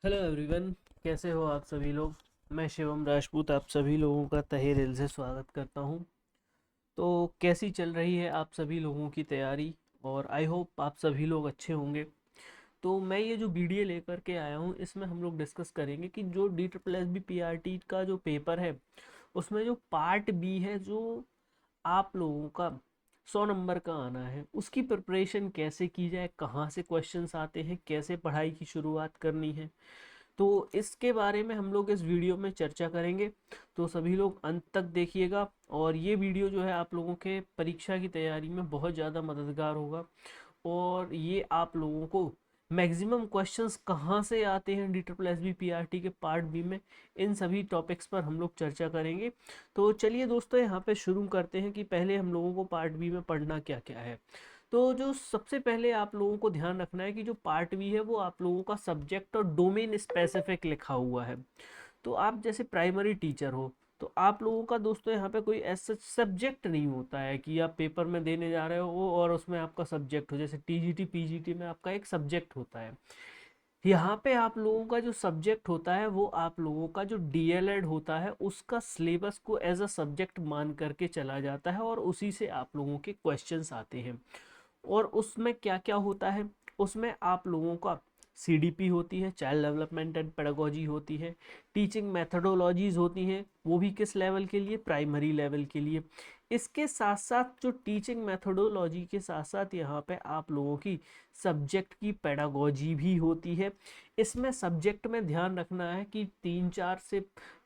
Hello everyone, कैसे हो आप सभी लोग। मैं शिवम राजपूत आप सभी लोगों का तहे दिल से स्वागत करता हूं। तो कैसी चल रही है आप सभी लोगों की तैयारी, और आई होप आप सभी लोग अच्छे होंगे। तो मैं ये जो वीडियो लेकर के आया हूं, इसमें हम लोग डिस्कस करेंगे कि जो D triple S B P R T का जो पेपर है, उसमें जो पार्ट बी है, जो आप लोगों का 100 नंबर का आना है, उसकी प्रिपरेशन कैसे की जाए, कहाँ से क्वेश्चंस आते हैं, कैसे पढ़ाई की शुरुआत करनी है। तो इसके बारे में हम लोग इस वीडियो में चर्चा करेंगे। तो सभी लोग अंत तक देखिएगा, और ये वीडियो जो है आप लोगों के परीक्षा की तैयारी में बहुत ज़्यादा मददगार होगा। और ये आप लोगों को मैक्सिमम क्वेश्चंस कहाँ से आते हैं D triple S B P R T के पार्ट बी में, इन सभी टॉपिक्स पर हम लोग चर्चा करेंगे। तो चलिए दोस्तों, यहाँ पे शुरू करते हैं कि पहले हम लोगों को पार्ट बी में पढ़ना क्या क्या है। तो जो सबसे पहले आप लोगों को ध्यान रखना है कि जो पार्ट बी है वो आप लोगों का सब्जेक्ट और डोमेन स्पेसिफिक लिखा हुआ है। तो आप जैसे प्राइमरी टीचर हो, तो आप लोगों का दोस्तों यहाँ पे कोई ऐसा सब्जेक्ट नहीं होता है कि आप पेपर में देने जा रहे हो और उसमें आपका सब्जेक्ट हो। जैसे टीजीटी पीजीटी में आपका एक सब्जेक्ट होता है, यहाँ पे आप लोगों का जो सब्जेक्ट होता है वो आप लोगों का जो डीएलएड होता है उसका सिलेबस को एज अ सब्जेक्ट मान करके चला जाता है, और उसी से आप लोगों के क्वेश्चंस आते हैं। और उसमें क्या क्या होता है, उसमें आप लोगों का सीडीपी होती है, चाइल्ड डेवलपमेंट एंड पेडागोजी होती है, टीचिंग मेथडोलॉजीज होती हैं, वो भी किस लेवल के लिए, प्राइमरी लेवल के लिए। इसके साथ साथ जो टीचिंग मेथडोलॉजी के साथ साथ यहाँ पे आप लोगों की सब्जेक्ट की पेडागोजी भी होती है। इसमें सब्जेक्ट में ध्यान रखना है कि 3-4 से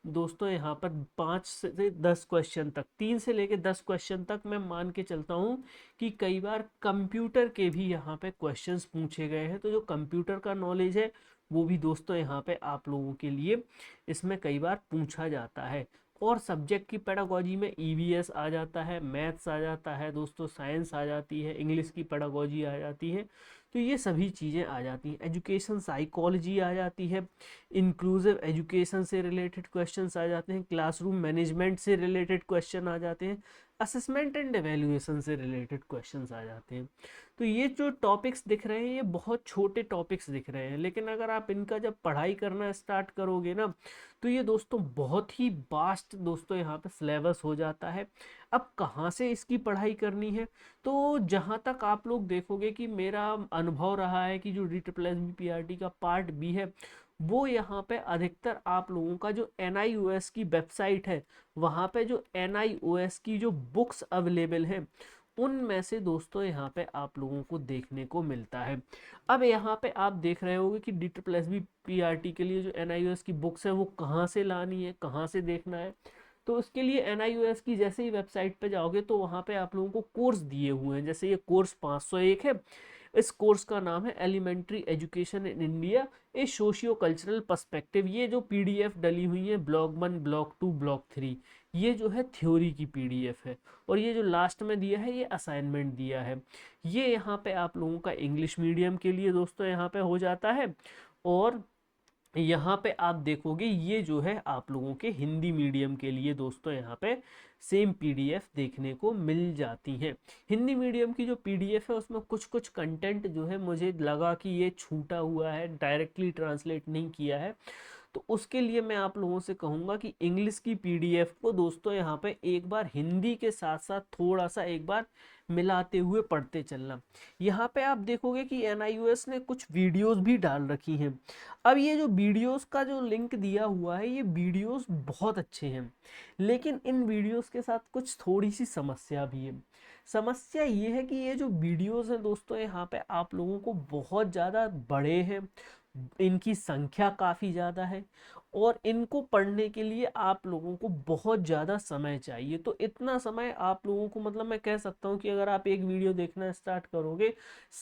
दोस्तों यहाँ पर 5 से 10 क्वेश्चन तक, 3 से लेकर 10 क्वेश्चन तक मैं मान के चलता हूँ कि कई बार कंप्यूटर के भी यहाँ पे क्वेश्चंस पूछे गए हैं। तो जो कंप्यूटर का नॉलेज है वो भी दोस्तों यहाँ पे आप लोगों के लिए इसमें कई बार पूछा जाता है। और सब्जेक्ट की पेडागोजी में ईवीएस आ जाता है, मैथ्स आ जाता है दोस्तों, साइंस आ जाती है, इंग्लिश की पेडागोजी आ जाती है। तो ये सभी चीज़ें आ जाती हैं, एजुकेशन साइकोलॉजी आ जाती है, इंक्लूसिव एजुकेशन से रिलेटेड क्वेश्चंस आ जाते हैं, क्लासरूम मैनेजमेंट से रिलेटेड क्वेश्चन आ जाते हैं, असेसमेंट एंड एवेल्यूएशन से रिलेटेड क्वेश्चंस आ जाते हैं। तो ये जो टॉपिक्स दिख रहे हैं ये बहुत छोटे टॉपिक्स दिख रहे हैं, लेकिन अगर आप इनका जब पढ़ाई करना स्टार्ट करोगे ना, तो ये दोस्तों बहुत ही वास्ट दोस्तों यहाँ पे सिलेबस हो जाता है। अब कहाँ से इसकी पढ़ाई करनी है, तो जहाँ तक आप लोग देखोगे कि मेरा अनुभव रहा है कि जो D triple S B P R T का पार्ट बी है, वो यहाँ पे अधिकतर आप लोगों का जो एन आई ओ एस की वेबसाइट है, वहाँ पे जो एन आई ओ एस की जो बुक्स अवेलेबल हैं, उनमें से दोस्तों यहाँ पे आप लोगों को देखने को मिलता है। अब यहाँ पे आप देख रहे होगे कि D triple S B P R T के लिए जो एन आई ओ एस की बुक्स है वो कहाँ से लानी है, कहाँ से देखना है। तो उसके लिए एन आई ओ एस की जैसे ही वेबसाइट पे जाओगे तो वहाँ पे आप लोगों को कोर्स दिए हुए हैं। जैसे ये कोर्स 501 है, इस कोर्स का नाम है elementary education in India, a socio cultural perspective. ये जो पीडीएफ डली हुई है ब्लॉक 1 ब्लॉक 2 ब्लॉक 3, ये जो है थ्योरी की पीडीएफ है। और ये जो लास्ट में दिया है ये असाइनमेंट दिया है। ये यहाँ पे आप लोगों का इंग्लिश मीडियम के लिए दोस्तों यहाँ पे हो जाता है। और यहाँ पे आप देखोगे ये जो है आप लोगों के हिंदी मीडियम के लिए दोस्तों यहाँ पे सेम पीडीएफ देखने को मिल जाती है। हिंदी मीडियम की जो पीडीएफ है उसमें कुछ कुछ कंटेंट जो है मुझे लगा कि ये छूटा हुआ है, डायरेक्टली ट्रांसलेट नहीं किया है। तो उसके लिए मैं आप लोगों से कहूँगा कि इंग्लिश की पीडीएफ को दोस्तों यहाँ पे एक बार हिंदी के साथ साथ थोड़ा सा एक बार मिलाते हुए पढ़ते चलना। यहाँ पे आप देखोगे कि एनआईओएस ने कुछ वीडियोस भी डाल रखी हैं। अब ये जो वीडियोस का जो लिंक दिया हुआ है, ये वीडियोस बहुत अच्छे हैं, लेकिन इन वीडियोस के साथ कुछ थोड़ी सी समस्या भी है। समस्या ये है कि ये जो वीडियोस हैं दोस्तों यहाँ पे आप लोगों को बहुत ज़्यादा बड़े हैं, इनकी संख्या काफ़ी ज़्यादा है, और इनको पढ़ने के लिए आप लोगों को बहुत ज़्यादा समय चाहिए। तो इतना समय आप लोगों को, मतलब मैं कह सकता हूँ कि अगर आप एक वीडियो देखना स्टार्ट करोगे,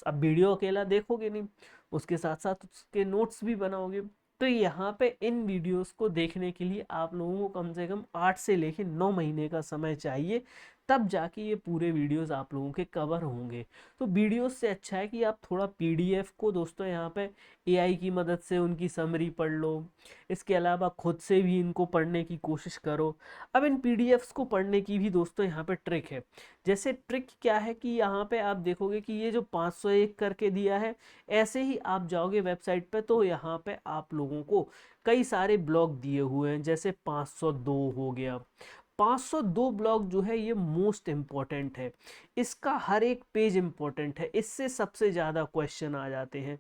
अब वीडियो अकेला देखोगे नहीं, उसके साथ साथ उसके नोट्स भी बनाओगे। तो यहाँ पे इन वीडियोस को देखने के लिए आप लोगों को कम से कम 8 से लेकर 9 महीने का समय चाहिए, तब जाके ये पूरे वीडियोस आप लोगों के कवर होंगे। तो वीडियोस से अच्छा है कि आप थोड़ा पीडीएफ को दोस्तों यहाँ पे एआई की मदद से उनकी समरी पढ़ लो, इसके अलावा खुद से भी इनको पढ़ने की कोशिश करो। अब इन पीडीएफ्स को पढ़ने की भी दोस्तों यहाँ पे ट्रिक है। जैसे ट्रिक क्या है कि यहाँ पे आप देखोगे कि ये जो 501 करके दिया है, ऐसे ही आप जाओगे वेबसाइट पे तो यहाँ पे आप लोगों को कई सारे ब्लॉग दिए हुए हैं, जैसे 502 हो गया। 502 ब्लॉक जो है ये मोस्ट इम्पॉर्टेंट है, इसका हर एक पेज इम्पॉर्टेंट है, इससे सबसे ज़्यादा क्वेश्चन आ जाते हैं।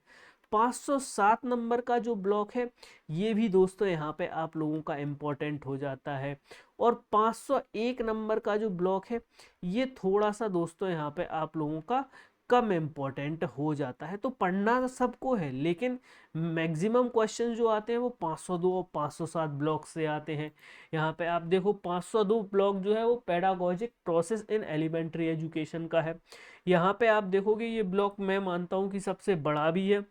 507 नंबर का जो ब्लॉक है ये भी दोस्तों यहाँ पे आप लोगों का इम्पोर्टेंट हो जाता है। और 501 नंबर का जो ब्लॉक है ये थोड़ा सा दोस्तों यहाँ पे आप लोगों का कम इम्पोर्टेंट हो जाता है। तो पढ़ना सबको है, लेकिन मैक्सिमम क्वेश्चन जो आते हैं वो 502 और 507 ब्लॉक से आते हैं। यहाँ पे आप देखो 502 ब्लॉक जो है वो pedagogic process in elementary education का है। यहाँ पे आप देखोगे ये ब्लॉक मैं मानता हूँ कि सबसे बड़ा भी है,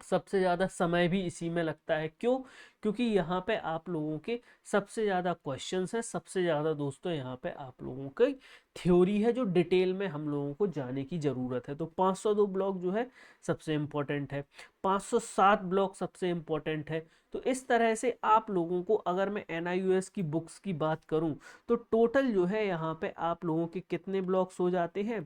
सबसे ज़्यादा समय भी इसी में लगता है। क्यों? क्योंकि यहाँ पे आप लोगों के सबसे ज़्यादा क्वेश्चंस हैं, सबसे ज़्यादा दोस्तों यहाँ पे आप लोगों की थ्योरी है जो डिटेल में हम लोगों को जाने की ज़रूरत है। तो 502 ब्लॉक जो है सबसे इम्पोर्टेंट है, 507 ब्लॉक सबसे इम्पोर्टेंट है। तो इस तरह से आप लोगों को, अगर मैं NIOS की बुक्स की बात करूं तो टोटल जो है यहाँ पे आप लोगों के कितने ब्लॉक्स हो जाते हैं,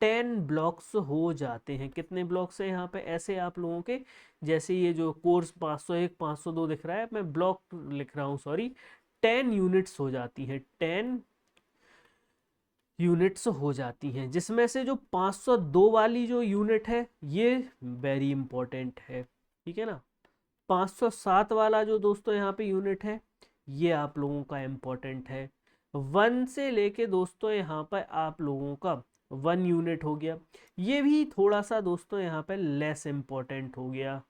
10 ब्लॉक्स हो जाते हैं। कितने ब्लॉक्स हैं यहाँ पे ऐसे आप लोगों के, जैसे ये जो कोर्स 501 502 दिख रहा है, मैं ब्लॉक लिख रहा हूँ सॉरी, 10 यूनिट्स हो जाती हैं, 10 यूनिट्स हो जाती हैं, जिसमें से जो 502 वाली जो यूनिट है ये वेरी इंपॉर्टेंट है, ठीक है ना। 507 वाला जो दोस्तों यहाँ पे यूनिट है ये आप लोगों का इम्पोर्टेंट है। 1 से लेके दोस्तों यहाँ पर आप लोगों का 1 यूनिट हो गया, ये भी थोड़ा सा दोस्तों यहाँ पे लेस इम्पोर्टेंट हो गया।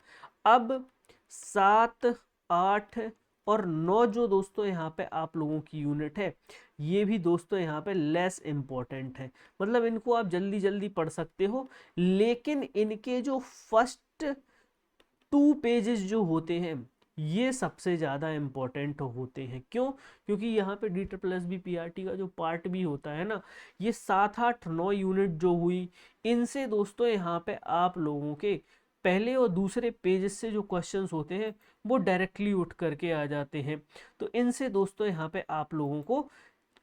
अब 7 8 और 9 जो दोस्तों यहाँ पे आप लोगों की यूनिट है ये भी दोस्तों यहाँ पे लेस इम्पोर्टेंट है, मतलब इनको आप जल्दी जल्दी पढ़ सकते हो। लेकिन इनके जो फर्स्ट 2 पेजेस जो होते हैं ये सबसे ज़्यादा इम्पोर्टेंट होते हैं। क्यों? क्योंकि यहाँ पे DSSB-PRT का जो पार्ट भी होता है ना, ये 7 8 9 यूनिट जो हुई, इनसे दोस्तों यहाँ पे आप लोगों के पहले और दूसरे पेजेस से जो क्वेश्चंस होते हैं वो डायरेक्टली उठ करके आ जाते हैं। तो इनसे दोस्तों यहाँ पे आप लोगों को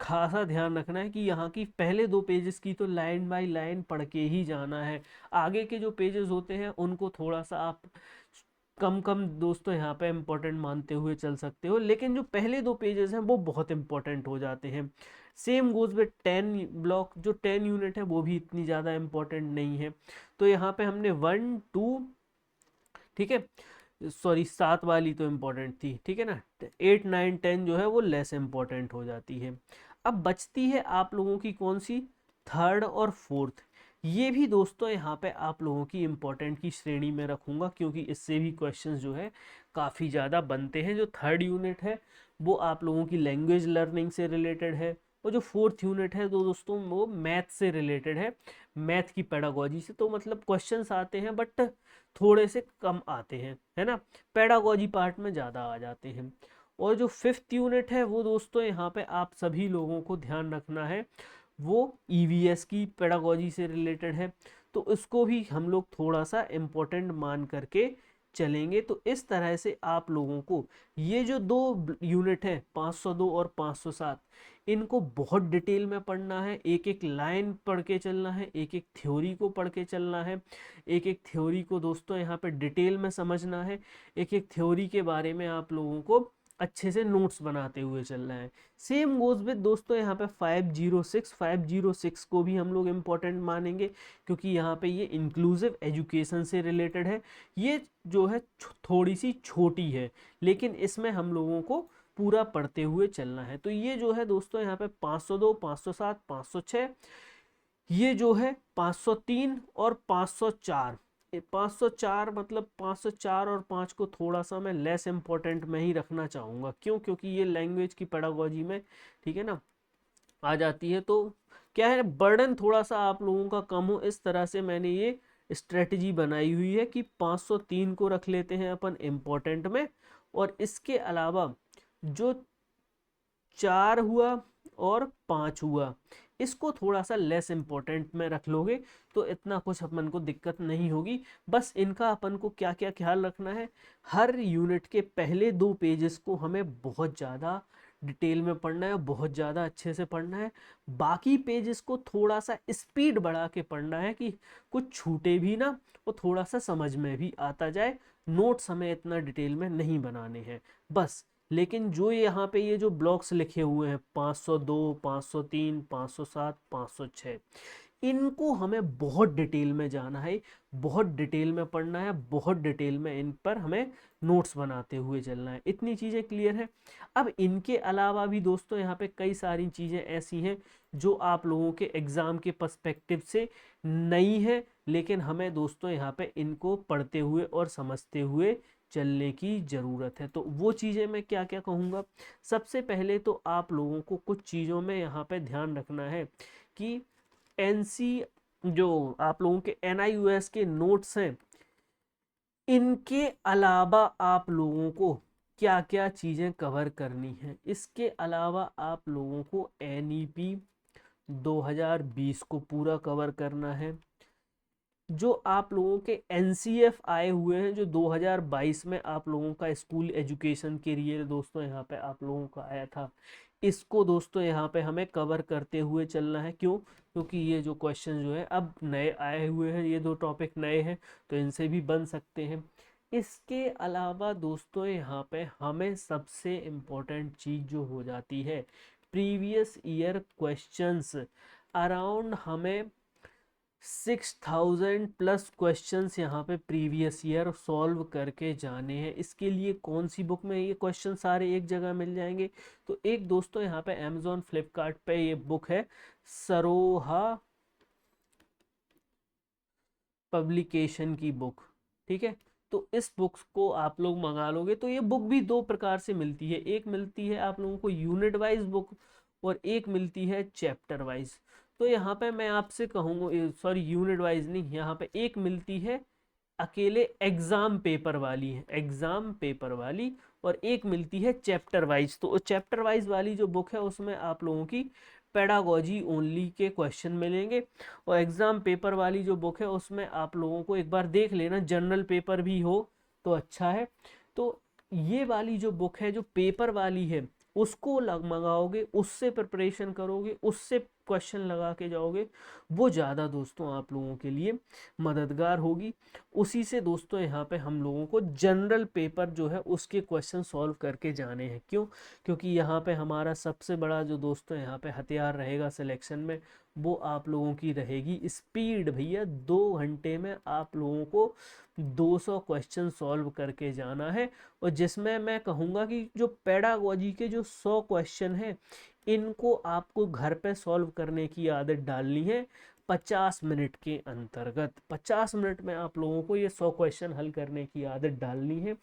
खासा ध्यान रखना है कि यहाँ की पहले 2 पेजेस की तो लाइन बाय लाइन पढ़ के ही जाना है। आगे के जो पेजेस होते हैं उनको थोड़ा सा आप कम कम दोस्तों यहाँ पे इम्पोर्टेंट मानते हुए चल सकते हो, लेकिन जो पहले 2 पेजेस हैं वो बहुत इंपॉर्टेंट हो जाते हैं। सेम गोज विद 10 ब्लॉक, जो 10 यूनिट है वो भी इतनी ज़्यादा इम्पोर्टेंट नहीं है। तो यहाँ पे हमने 1 2, ठीक है, सॉरी 7 वाली तो इम्पोर्टेंट थी, ठीक है ना, 8 9 10 जो है वो लेस इम्पोर्टेंट हो जाती है। अब बचती है आप लोगों की कौन सी, थर्ड और फोर्थ। ये भी दोस्तों यहाँ पे आप लोगों की इम्पोर्टेंट की श्रेणी में रखूँगा, क्योंकि इससे भी क्वेश्चंस जो है काफ़ी ज़्यादा बनते हैं। जो थर्ड यूनिट है वो आप लोगों की लैंग्वेज लर्निंग से रिलेटेड है, और जो फोर्थ यूनिट है तो दोस्तों वो मैथ से रिलेटेड है, मैथ की पेडागोजी से। तो मतलब क्वेश्चंस आते हैं बट थोड़े से कम आते हैं, है ना, पेडागोजी पार्ट में ज़्यादा आ जाते हैं। और जो फिफ्थ यूनिट है वो दोस्तों यहाँ पे आप सभी लोगों को ध्यान रखना है, वो EVS की पेडागोजी से रिलेटेड है। तो उसको भी हम लोग थोड़ा सा इम्पोर्टेंट मान करके चलेंगे। तो इस तरह से आप लोगों को ये जो 2 यूनिट है 502 और 507, इनको बहुत डिटेल में पढ़ना है, एक एक लाइन पढ़ के चलना है, एक एक थ्योरी को पढ़ के चलना है, एक एक थ्योरी को दोस्तों यहाँ पे डिटेल में समझना है, एक एक थ्योरी के बारे में आप लोगों को अच्छे से नोट्स बनाते हुए चलना है। सेम गोज विद दोस्तों यहाँ पे 506 को भी हम लोग इम्पोर्टेंट मानेंगे, क्योंकि यहाँ पे ये इंक्लूसिव एजुकेशन से रिलेटेड है। ये जो है थोड़ी सी छोटी है, लेकिन इसमें हम लोगों को पूरा पढ़ते हुए चलना है। तो ये जो है दोस्तों यहाँ पे 502 507 506, ये जो है 503 और 504। 504 मतलब 504 और 5 को थोड़ा सा मैं लेस इम्पोर्टेंट में ही रखना चाहूँगा। क्यों? क्योंकि ये लैंग्वेज की पेडागोजी में, ठीक है ना, आ जाती है। तो क्या है, बर्डन थोड़ा सा आप लोगों का कम हो, इस तरह से मैंने ये स्ट्रेटजी बनाई हुई है कि 503 को रख लेते हैं अपन इम्पोर्टेंट में, और इसके अलावा जो 4 हुआ और 5 हुआ। इसको थोड़ा सा लेस इम्पोर्टेंट में रख लोगे तो इतना कुछ अपन को दिक्कत नहीं होगी। बस इनका अपन को क्या क्या ख्याल रखना है, हर यूनिट के पहले 2 पेजेस को हमें बहुत ज़्यादा डिटेल में पढ़ना है, बहुत ज़्यादा अच्छे से पढ़ना है। बाकी पेजेस को थोड़ा सा स्पीड बढ़ा के पढ़ना है कि कुछ छूटे भी ना और थोड़ा सा समझ में भी आता जाए। नोट्स हमें इतना डिटेल में नहीं बनाने हैं बस। लेकिन जो यहाँ पे ये जो ब्लॉक्स लिखे हुए हैं 502, 503, 507, 506, इनको हमें बहुत डिटेल में जाना है, बहुत डिटेल में पढ़ना है, बहुत डिटेल में इन पर हमें नोट्स बनाते हुए चलना है। इतनी चीज़ें क्लियर है। अब इनके अलावा भी दोस्तों यहाँ पे कई सारी चीज़ें ऐसी हैं जो आप लोगों के एग्ज़ाम के पर्सपेक्टिव से नई है, लेकिन हमें दोस्तों यहाँ पे इनको पढ़ते हुए और समझते हुए चलने की ज़रूरत है। तो वो चीज़ें मैं क्या क्या कहूँगा, सबसे पहले तो आप लोगों को कुछ चीज़ों में यहाँ पे ध्यान रखना है कि एनसी जो आप लोगों के एनआईयूएस के नोट्स हैं, इनके अलावा आप लोगों को क्या क्या चीज़ें कवर करनी है। इसके अलावा आप लोगों को एनईपी 2020 को पूरा कवर करना है। जो आप लोगों के एनसीएफ आए हुए हैं जो 2022 में आप लोगों का स्कूल एजुकेशन के लिए दोस्तों यहाँ पे आप लोगों का आया था, इसको दोस्तों यहाँ पे हमें कवर करते हुए चलना है। क्यों? क्योंकि ये जो क्वेश्चन जो है अब नए आए हुए हैं, ये 2 टॉपिक नए हैं तो इनसे भी बन सकते हैं। इसके अलावा दोस्तों यहाँ पे हमें सबसे इम्पोर्टेंट चीज़ जो हो जाती है, प्रीवियस ईयर क्वेश्चंस। अराउंड हमें 6000 प्लस क्वेश्चंस यहाँ पे प्रीवियस ईयर सॉल्व करके जाने हैं। इसके लिए कौन सी बुक में ये क्वेश्चन सारे एक जगह मिल जाएंगे? तो एक दोस्तों यहाँ पे अमेज़ॉन फ्लिपकार्ट पे ये बुक है, सरोहा पब्लिकेशन की बुक। ठीक है, तो इस बुक को आप लोग मंगा लोगे तो ये बुक भी 2 प्रकार से मिलती है। एक मिलती है आप लोगों को यूनिट वाइज बुक और एक मिलती है चैप्टर वाइज। तो यहाँ पे मैं आपसे कहूँगा, सॉरी यूनिट वाइज नहीं, यहाँ पे एक मिलती है अकेले एग्जाम पेपर वाली है, एग्जाम पेपर वाली, और एक मिलती है चैप्टर वाइज। तो चैप्टर वाइज वाली जो बुक है उसमें आप लोगों की पेडागोजी ओनली के क्वेश्चन मिलेंगे, और एग्जाम पेपर वाली जो बुक है उसमें आप लोगों को एक बार देख लेना जनरल पेपर भी हो तो अच्छा है। तो ये वाली जो बुक है जो पेपर वाली है उसको मंगाओगे, उससे प्रिपरेशन करोगे, उससे क्वेश्चन लगा के जाओगे, वो ज़्यादा दोस्तों आप लोगों के लिए मददगार होगी। उसी से दोस्तों यहाँ पे हम लोगों को जनरल पेपर जो है उसके क्वेश्चन सॉल्व करके जाने हैं। क्यों? क्योंकि यहाँ पे हमारा सबसे बड़ा जो दोस्तों यहाँ पे हथियार रहेगा सिलेक्शन में, वो आप लोगों की रहेगी स्पीड। भैया 2 घंटे में आप लोगों को 200 क्वेश्चन सॉल्व करके जाना है, और जिसमें मैं कहूँगा कि जो पेडागोजी के जो 100 क्वेश्चन हैं इनको आपको घर पे सॉल्व करने की आदत डालनी है 50 मिनट के अंतर्गत। 50 मिनट में आप लोगों को ये 100 क्वेश्चन हल करने की आदत डालनी है,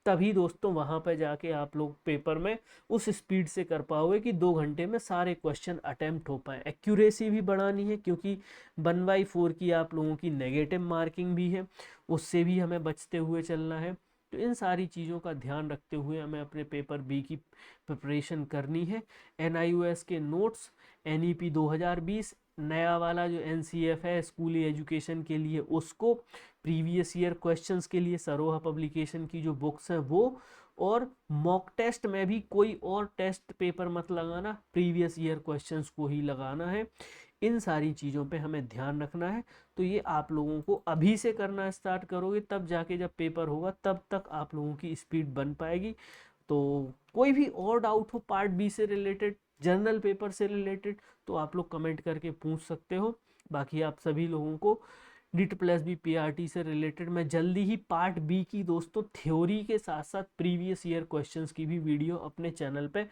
तभी दोस्तों वहाँ पर जाके आप लोग पेपर में उस स्पीड से कर पाओगे कि 2 घंटे में सारे क्वेश्चन अटेम्प्ट हो पाए। एक्यूरेसी भी बढ़ानी है क्योंकि 1/4 की आप लोगों की नेगेटिव मार्किंग भी है, उससे भी हमें बचते हुए चलना है। तो इन सारी चीज़ों का ध्यान रखते हुए हमें अपने पेपर बी की प्रिपरेशन करनी है। एनआईओएस के नोट्स, एनईपी 2020, नया वाला जो एनसीएफ है स्कूली एजुकेशन के लिए उसको, प्रीवियस ईयर क्वेश्चंस के लिए सरोहा पब्लिकेशन की जो बुक्स हैं वो, और मॉक टेस्ट में भी कोई और टेस्ट पेपर मत लगाना, प्रीवियस ईयर क्वेश्चंस को ही लगाना है। इन सारी चीज़ों पे हमें ध्यान रखना है। तो ये आप लोगों को अभी से करना स्टार्ट करोगे तब जाके जब पेपर होगा तब तक आप लोगों की स्पीड बन पाएगी। तो कोई भी और डाउट हो पार्ट बी से रिलेटेड, जनरल पेपर से रिलेटेड, तो आप लोग कमेंट करके पूछ सकते हो। बाकी आप सभी लोगों को DIT+B PRT से रिलेटेड मैं जल्दी ही पार्ट बी की दोस्तों थ्योरी के साथ साथ प्रीवियस ईयर क्वेश्चंस की भी वीडियो अपने चैनल पे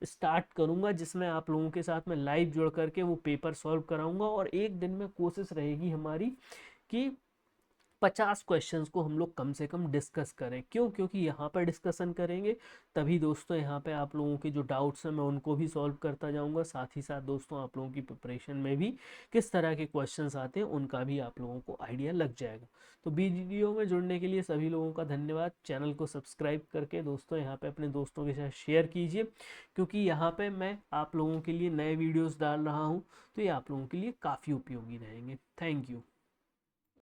स्टार्ट करूंगा, जिसमें आप लोगों के साथ मैं लाइव जुड़ करके वो पेपर सॉल्व कराऊंगा। और एक दिन में कोशिश रहेगी हमारी कि 50 क्वेश्चंस को हम लोग कम से कम डिस्कस करें। क्यों? क्योंकि यहाँ पर डिस्कशन करेंगे तभी दोस्तों यहाँ पे आप लोगों के जो डाउट्स हैं मैं उनको भी सॉल्व करता जाऊँगा। साथ ही साथ दोस्तों आप लोगों की प्रिपरेशन में भी किस तरह के क्वेश्चंस आते हैं उनका भी आप लोगों को आइडिया लग जाएगा। तो वीडियो में जुड़ने के लिए सभी लोगों का धन्यवाद। चैनल को सब्सक्राइब करके दोस्तों यहाँ पे अपने दोस्तों के साथ शेयर कीजिए, क्योंकि यहाँ पे मैं आप लोगों के लिए नए वीडियोस डाल रहा हूँ, तो ये आप लोगों के लिए काफ़ी उपयोगी रहेंगे। Thank you.